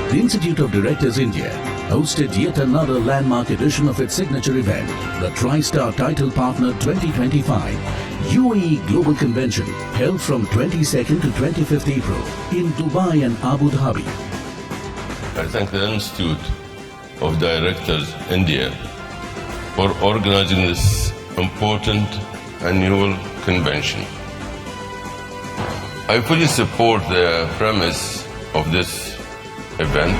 The Institute of Directors India hosted yet another landmark edition of its signature event, the Tristar Title Partner 2025 UAE Global Convention, held from 22nd to 25th April in Dubai and Abu Dhabi. I thank the Institute of Directors India for organizing this important annual convention. I fully support the premise of this event.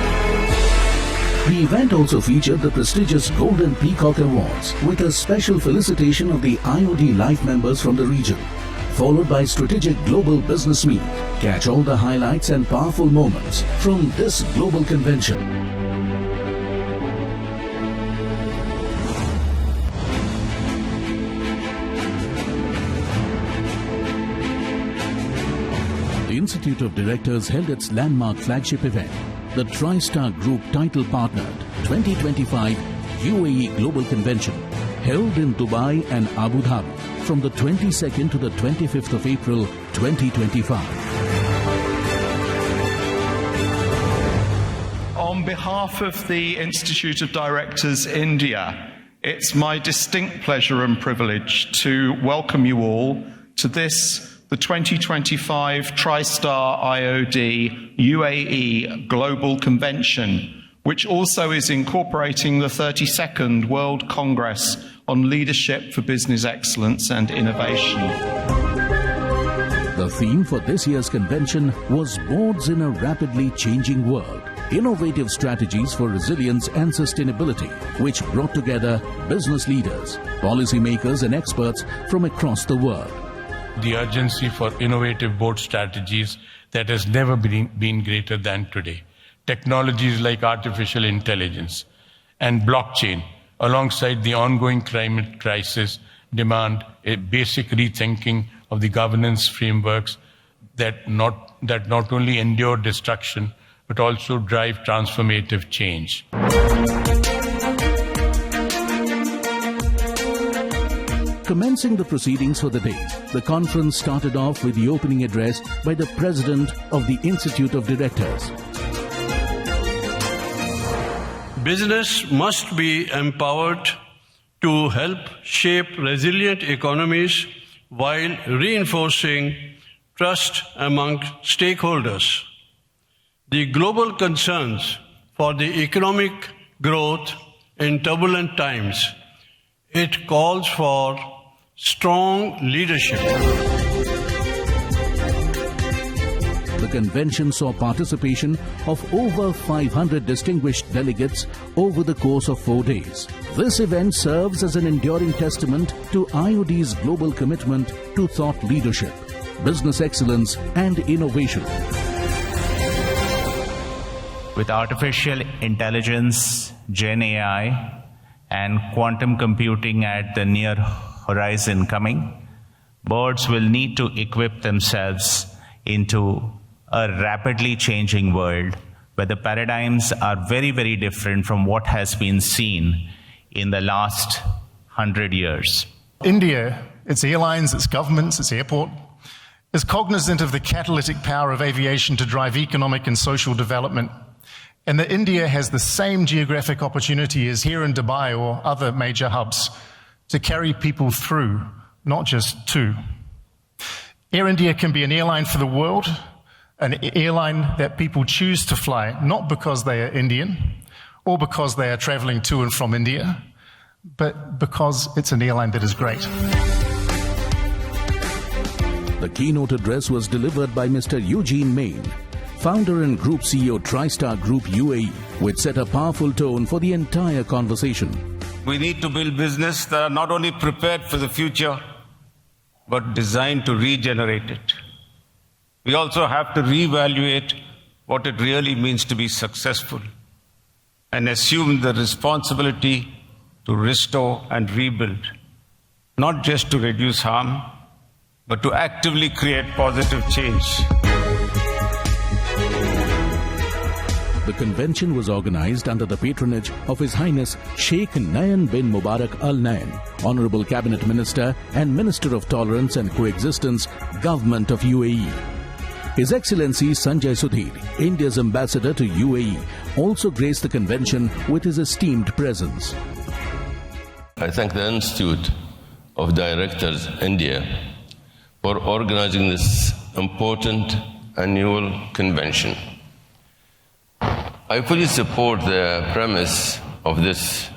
The event also featured the prestigious Golden Peacock Awards with a special felicitation of the IOD Life Members from the region, followed by strategic global business meet. Catch all the highlights and powerful moments from this global convention. The Institute of Directors held its landmark flagship event, the Tristar Group Title Partnered 2025 UAE Global Convention, held in Dubai and Abu Dhabi from the 22nd to the 25th of April 2025. On behalf of the Institute of Directors India, it's my distinct pleasure and privilege to welcome you all to the 2025 Tristar IOD UAE Global Convention, which also is incorporating the 32nd World Congress on Leadership for Business Excellence and Innovation. The theme for this year's convention was Boards in a Rapidly Changing World, Innovative Strategies for Resilience and Sustainability, which brought together business leaders, policymakers and experts from across the world. The urgency for innovative board strategies that has never been greater than today. Technologies like artificial intelligence and blockchain, alongside the ongoing climate crisis, demand a basic rethinking of the governance frameworks that not only endure destruction, but also drive transformative change. Commencing the proceedings for the day, the conference started off with the opening address by the President of the Institute of Directors. Business must be empowered to help shape resilient economies while reinforcing trust among stakeholders. The global concerns for the economic growth in turbulent times, it calls for strong leadership. The convention saw participation of over 500 distinguished delegates over the course of 4 days. This event serves as an enduring testament to IOD's global commitment to thought leadership, business excellence and innovation. With artificial intelligence, Gen AI, and quantum computing at the near horizon coming, boards will need to equip themselves into a rapidly changing world where the paradigms are very, very different from what has been seen in the last 100 years. India, its airlines, its governments, its airport, is cognizant of the catalytic power of aviation to drive economic and social development, and that India has the same geographic opportunity as here in Dubai or other major hubs to carry people through, not just to. Air India can be an airline for the world, an airline that people choose to fly, not because they are Indian or because they are traveling to and from India, but because it's an airline that is great. The keynote address was delivered by Mr. Eugene Main, founder and Group CEO Tristar Group UAE, which set a powerful tone for the entire conversation. We need to build business that are not only prepared for the future, but designed to regenerate it. We also have to reevaluate what it really means to be successful and assume the responsibility to restore and rebuild, not just to reduce harm, but to actively create positive change. The convention was organized under the patronage of His Highness Sheikh Nayan bin Mubarak Al Nayan, Honorable Cabinet Minister and Minister of Tolerance and Coexistence, Government of UAE. His Excellency Sanjay Sudhir, India's ambassador to UAE, also graced the convention with his esteemed presence. I thank the Institute of Directors India for organizing this important annual convention. I fully support the premise of this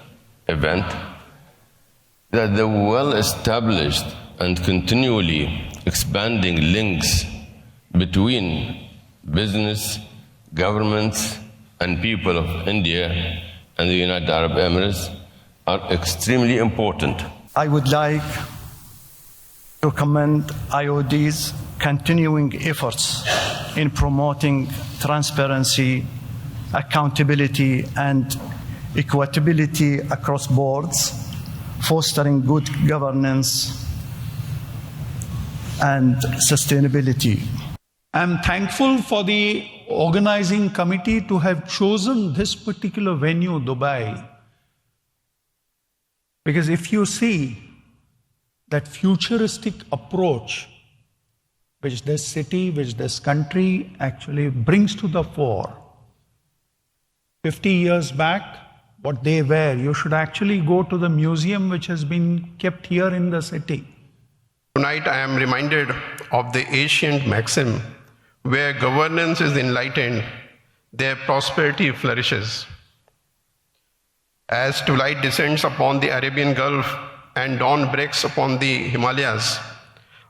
event that the well-established and continually expanding links between business, governments, and people of India and the United Arab Emirates are extremely important. I would like to commend IOD's continuing efforts in promoting transparency, accountability, and equitability across boards, fostering good governance and sustainability. I'm thankful for the organizing committee to have chosen this particular venue, Dubai. Because if you see that futuristic approach which this city, which this country actually brings to the fore, 50 years back, what they were, you should actually go to the museum which has been kept here in the city. Tonight I am reminded of the ancient maxim, where governance is enlightened, their prosperity flourishes. As twilight descends upon the Arabian Gulf and dawn breaks upon the Himalayas,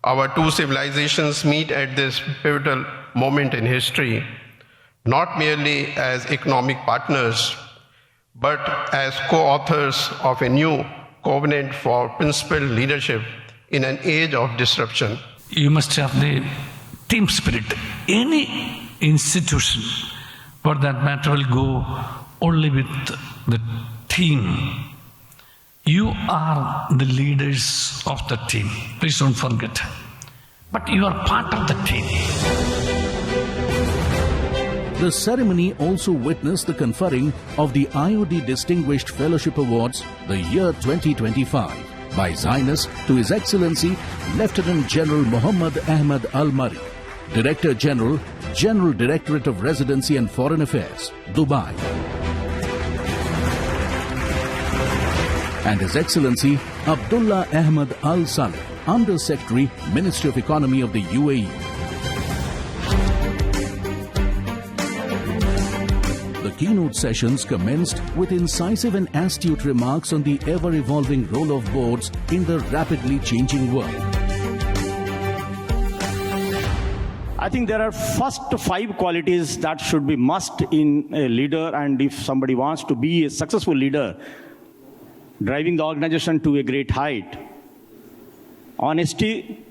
our two civilizations meet at this pivotal moment in history, not merely as economic partners, but as co-authors of a new covenant for principled leadership in an age of disruption. You must have the team spirit. Any institution, for that matter, will go only with the team. You are the leaders of the team. Please don't forget. But you are part of the team. The ceremony also witnessed the conferring of the IOD Distinguished Fellowship Awards the year 2025 by His Highness to His Excellency Lieutenant General Muhammad Ahmad Al-Mari, Director General, General Directorate of Residency and Foreign Affairs, Dubai, and His Excellency Abdullah Ahmad Al-Saleh, Under Secretary, Ministry of Economy of the UAE. The keynote sessions commenced with incisive and astute remarks on the ever-evolving role of boards in the rapidly changing world. I think there are first 5 qualities that should be must in a leader, and if somebody wants to be a successful leader, driving the organization to a great height: honesty,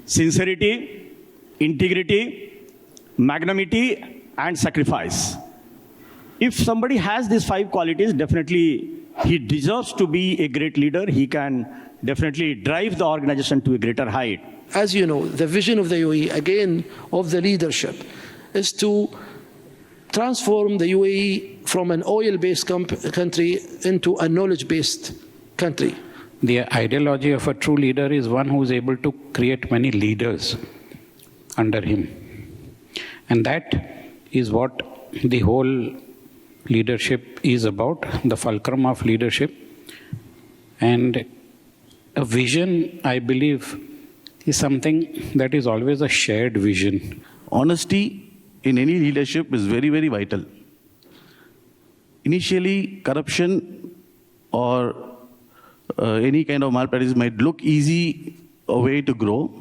sincerity, integrity, magnanimity, and sacrifice. If somebody has these 5 qualities, definitely he deserves to be a great leader. He can definitely drive the organization to a greater height. As you know, the vision of the UAE, again, of the leadership, is to transform the UAE from an oil-based country into a knowledge-based country. The ideology of a true leader is one who is able to create many leaders under him. And that is what the whole leadership is about, the fulcrum of leadership. And a vision, I believe, is something that is always a shared vision. Honesty in any leadership is very, very vital. Initially, corruption or any kind of malpractice might look easy a way to grow,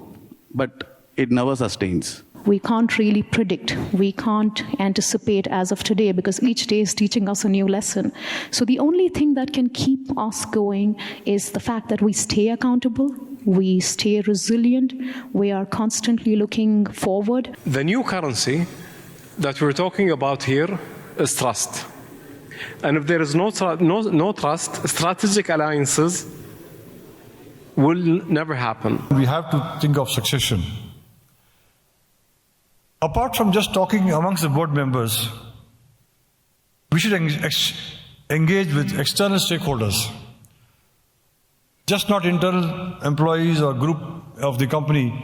but it never sustains. We can't really predict. We can't anticipate as of today, because each day is teaching us a new lesson. So the only thing that can keep us going is the fact that we stay accountable, we stay resilient, we are constantly looking forward. The new currency that we're talking about here is trust. And if there is no trust, strategic alliances will never happen. We have to think of succession. Apart from just talking amongst the board members, we should engage with external stakeholders. Just not internal employees or group of the company,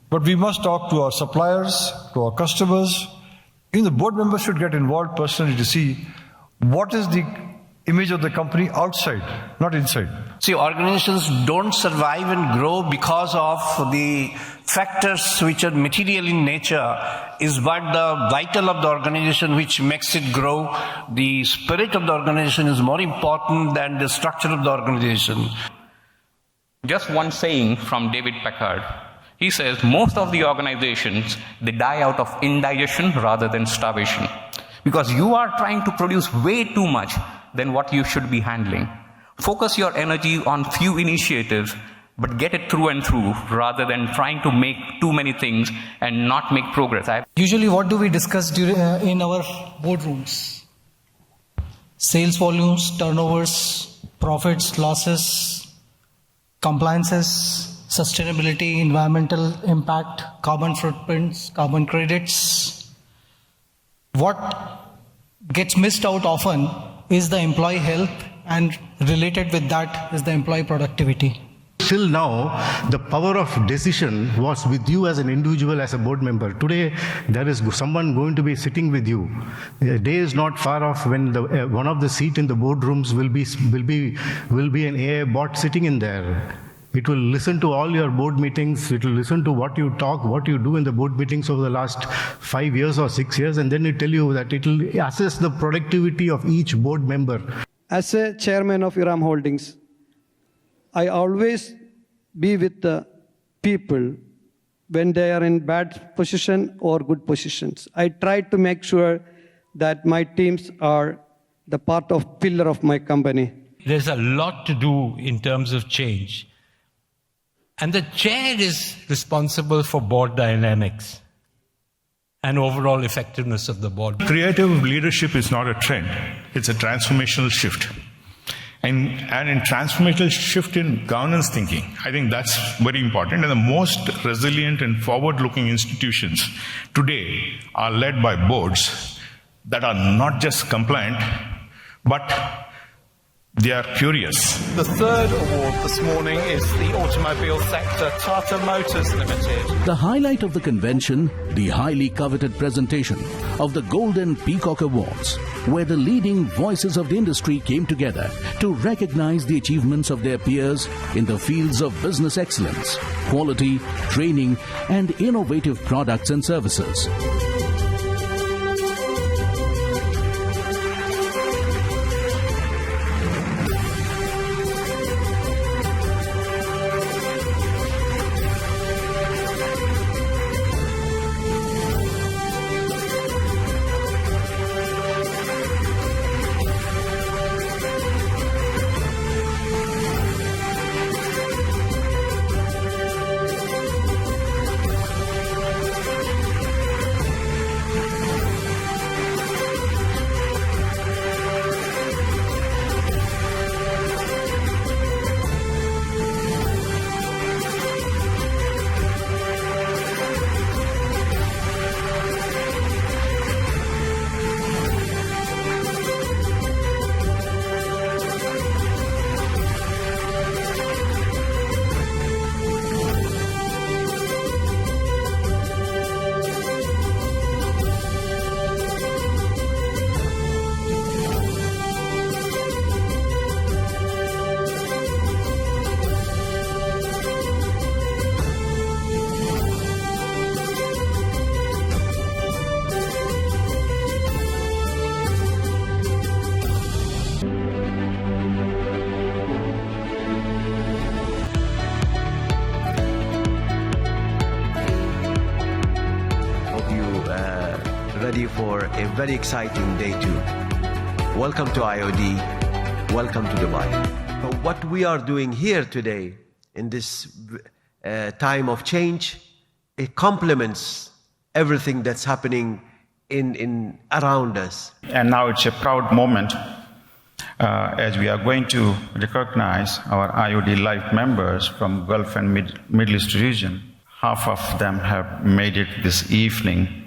but we must talk to our suppliers, to our customers. Even the board members should get involved personally to see what is the image of the company outside, not inside. See, organizations don't survive and grow because of the factors which are material in nature, is what the vital of the organization which makes it grow. The spirit of the organization is more important than the structure of the organization. Just one saying from David Packard. He says, most of the organizations, they die out of indigestion rather than starvation. Because you are trying to produce way too much than what you should be handling. Focus your energy on few initiatives, but get it through and through rather than trying to make too many things and not make progress. Usually what do we discuss in our boardrooms? Sales volumes, turnovers, profits, losses, compliances, sustainability, environmental impact, carbon footprints, carbon credits. What gets missed out often is the employee health, and related with that is the employee productivity. Till now, the power of decision was with you as an individual, as a board member. Today, there is someone going to be sitting with you. The day is not far off when one of the seats in the boardrooms will be an AI bot sitting in there. It will listen to all your board meetings. It will listen to what you talk, what you do in the board meetings over the last 5 years or 6 years, and then it tell you that it will assess the productivity of each board member. As a chairman of Iram Holdings, I always be with the people when they are in bad position or good positions. I try to make sure that my teams are the part of pillar of my company. There's a lot to do in terms of change. And the chair is responsible for board dynamics and overall effectiveness of the board. Creative leadership is not a trend. It's a transformational shift. And in transformational shift in governance thinking, I think that's very important. And the most resilient and forward-looking institutions today are led by boards that are not just compliant, but they are curious. The third award this morning is the automobile sector, Tata Motors Limited. The highlight of the convention, the highly coveted presentation of the Golden Peacock Awards, where the leading voices of the industry came together to recognize the achievements of their peers in the fields of business excellence, quality, training, and innovative products and services. For a very exciting day too. Welcome to IOD, welcome to Dubai. What we are doing here today in this time of change, it complements everything that's happening in around us. And now it's a proud moment as we are going to recognize our IOD Life members from Gulf and Middle East region. Half of them have made it this evening,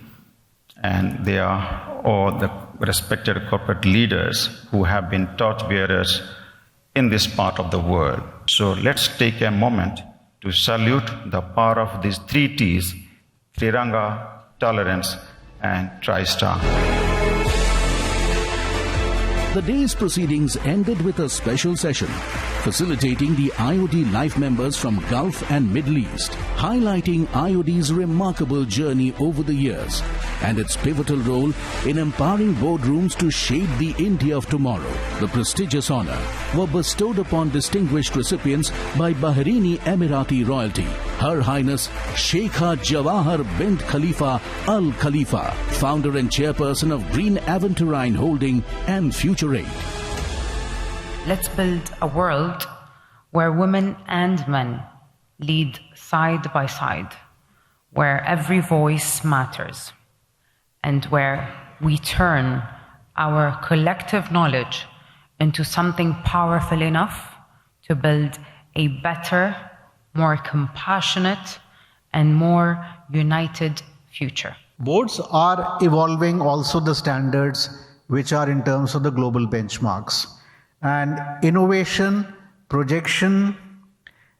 and they are all the respected corporate leaders who have been torchbearers in this part of the world. So let's take a moment to salute the power of these 3 T's, Triranga, Tolerance, and Tristar. The day's proceedings ended with a special session facilitating the IOD Life Members from Gulf and Middle East, highlighting IOD's remarkable journey over the years and its pivotal role in empowering boardrooms to shape the India of tomorrow. The prestigious honor were bestowed upon distinguished recipients by Bahraini Emirati royalty, Her Highness Sheikha Jawahar bint Khalifa Al Khalifa, founder and chairperson of Green Aventurine Holding and Future Aid. Let's build a world where women and men lead side by side, where every voice matters, and where we turn our collective knowledge into something powerful enough to build a better, more compassionate, and more united future. Boards are evolving also the standards which are in terms of the global benchmarks. And innovation, projection,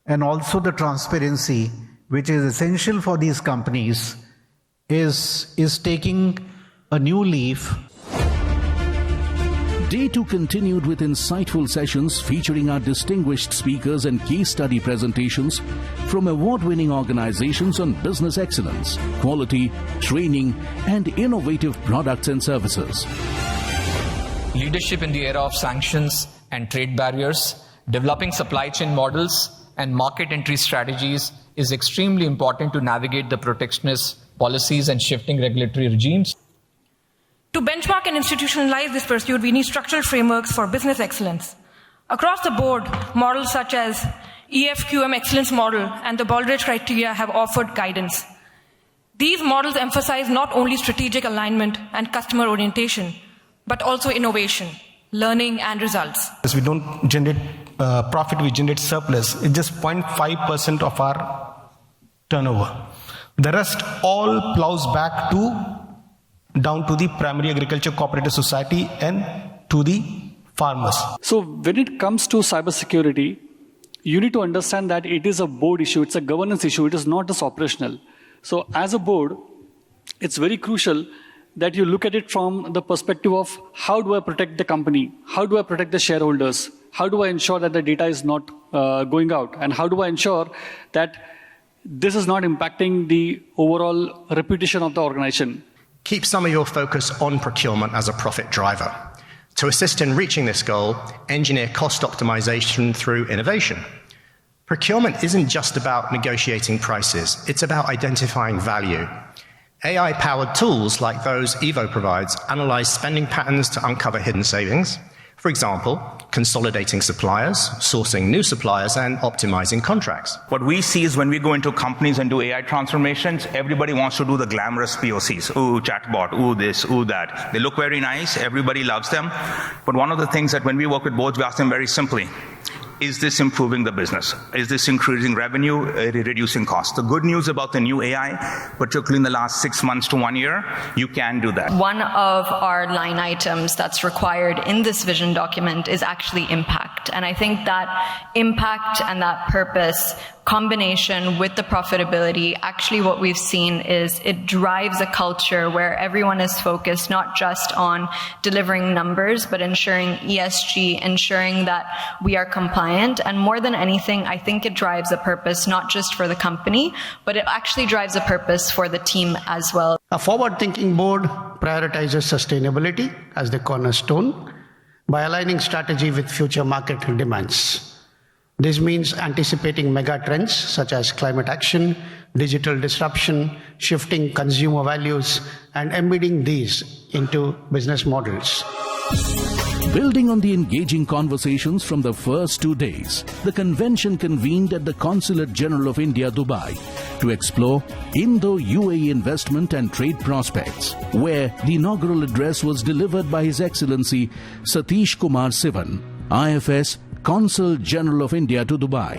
and also the transparency, which is essential for these companies, is taking a new leaf. Day 2 continued with insightful sessions featuring our distinguished speakers and case study presentations from award-winning organizations on business excellence, quality, training, and innovative products and services. Leadership in the era of sanctions and trade barriers, developing supply chain models and market entry strategies is extremely important to navigate the protectionist policies and shifting regulatory regimes. To benchmark and institutionalize this pursuit, we need structural frameworks for business excellence. Across the board, models such as EFQM Excellence Model and the Baldrige criteria have offered guidance. These models emphasize not only strategic alignment and customer orientation, but also innovation, learning, and results. We don't generate profit, we generate surplus. It's just 0.5% of our turnover. The rest all plows back down to the primary agriculture cooperative society and to the farmers. So when it comes to cybersecurity, you need to understand that it is a board issue, it's a governance issue, it is not just operational. So as a board, it's very crucial that you look at it from the perspective of how do I protect the company? How do I protect the shareholders? How do I ensure that the data is not going out? And how do I ensure that this is not impacting the overall reputation of the organization? Keep some of your focus on procurement as a profit driver. To assist in reaching this goal, engineer cost optimization through innovation. Procurement isn't just about negotiating prices, it's about identifying value. AI-powered tools like those Evo provides analyze spending patterns to uncover hidden savings. For example, consolidating suppliers, sourcing new suppliers, and optimizing contracts. What we see is when we go into companies and do AI transformations, everybody wants to do the glamorous POCs. Ooh, chatbot, ooh this, ooh that. They look very nice, everybody loves them. But one of the things that when we work with boards, we ask them very simply, is this improving the business? Is this increasing revenue, reducing costs? The good news about the new AI, particularly in the last 6 months to 1 year, you can do that. One of our line items that's required in this vision document is actually impact. And I think that impact and that purpose combination with the profitability, actually what we've seen is it drives a culture where everyone is focused not just on delivering numbers, but ensuring ESG, ensuring that we are compliant. And more than anything, I think it drives a purpose not just for the company, but it actually drives a purpose for the team as well. A forward-thinking board prioritizes sustainability as the cornerstone by aligning strategy with future market demands. This means anticipating mega trends such as climate action, digital disruption, shifting consumer values, and embedding these into business models. Building on the engaging conversations from the first 2 days, the convention convened at the Consulate General of India, Dubai, to explore Indo-UAE investment and trade prospects, where the inaugural address was delivered by His Excellency Satish Kumar Sivan, IFS Consul General of India to Dubai.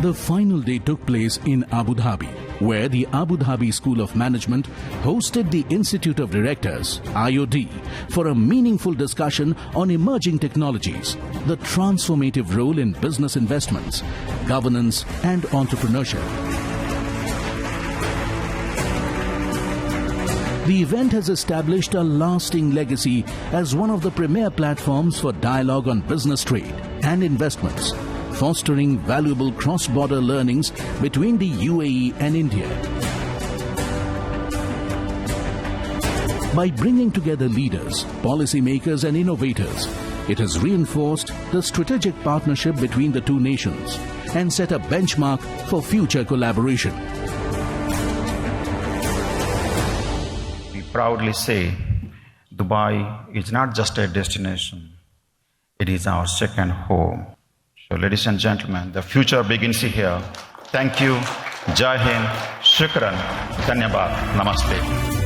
The final day took place in Abu Dhabi, where the Abu Dhabi School of Management hosted the Institute of Directors, IOD, for a meaningful discussion on emerging technologies, the transformative role in business investments, governance, and entrepreneurship. The event has established a lasting legacy as one of the premier platforms for dialogue on business, trade and investments, fostering valuable cross-border learnings between the UAE and India. By bringing together leaders, policymakers and innovators, it has reinforced the strategic partnership between the two nations and set a benchmark for future collaboration. We proudly say Dubai is not just a destination, it is our second home. So ladies and gentlemen, the future begins here. Thank you. Jai Hind. Shukran. Dhanyabad. Namaste.